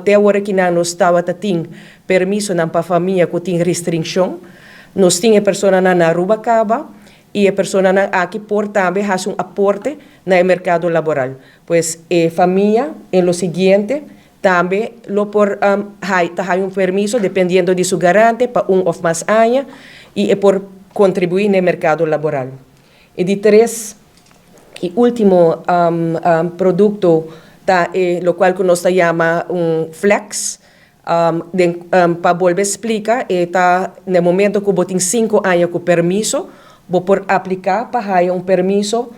até agora que nós estava tem permisso na família que tem restrição, nós tem a pessoa na Aruba Caba e a pessoa aqui por também faz aporte no mercado laboral. Pues família, em lo seguinte, também lo por hay permiso dependiendo de su garante para ou mais anos e por contribuir no mercado laboral. E de três, e último produto, lo qual que nós chama flex, para volver a explicar, no momento que você tem 5 anos com permiso, você pode aplicar para permiso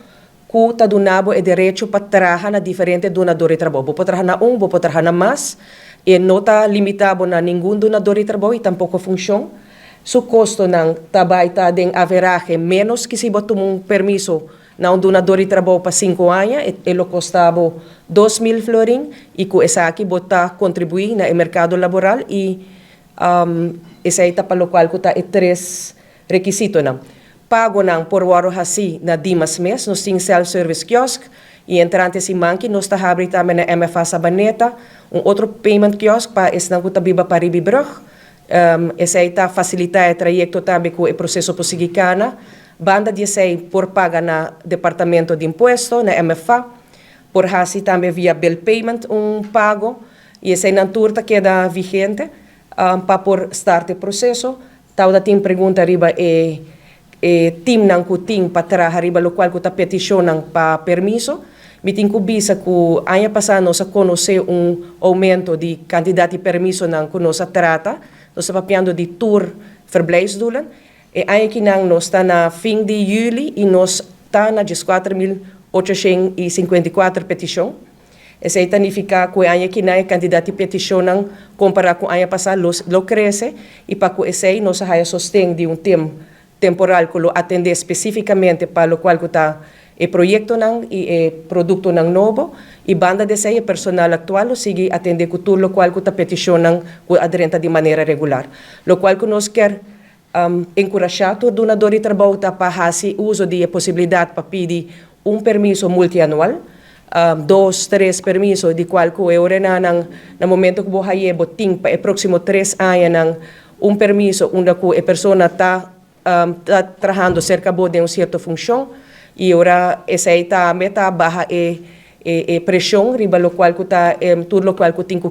que está donado o direito para trabalhar na diferentes donadores de trabalho. Você pode trabalhar na você pode trabalhar na mais, e não está limitado a nenhum donador de trabalho e tampouco funciona. Su custo ng trabalho está em average menos que se você tomar permiso na donador de trabalho para 5 anos, ele custava 2.000 florin, e com essa aqui você está contribuindo no mercado laboral, e essa é para o qual está 3 requisitos. Pago por waro hasi na Dimas Mes, nós temos self-service kiosk, e entrante si manki, nós está abrindo também na MFA Sabaneta, outro payment kiosk para esse não está biba para Ribibrug. Essa está facilitar o trajeto também com o processo por Sigicana. Banda de sei por paga na Departamento de Imposto, na MFA, por hasi também via bill payment pago, e essa na turta queda vigente para por start o processo. Tauda tem pergunta riba team nang kuting para trabalhar riba lo qual kuta peticionam para permiso. Miting ko bisa ko ano pasado sa conhecer aumento de quantidade de permiso nang kuno sa trata, nós papiando de tour verblijfsdoelen. E ano que nós está na fim de julho e nós está na 14.854 petição. Essa significa que ano que a quantidade de petição nang comparado com ano passado lo cresce, e para que esse nós haya sostém de tempo temporal que lo atende especificamente para o qual está o projeto e o produto novo, e banda de sei personal atual lo sigue atender com tudo o qual está peticionando com aderente de maneira regular. Lo qual que nós quer encorajar todo donador de trabalho para fazer uso de possibilidade para pedir permiso multianual, 2, 3 permisos, de qual que eu no momento que você tem para o próximo 3 anos permiso onde a pessoa está trabalhando cerca de certa função, e ora essa está meta barra pressão riba lo qual que está tudo lo qual que tem que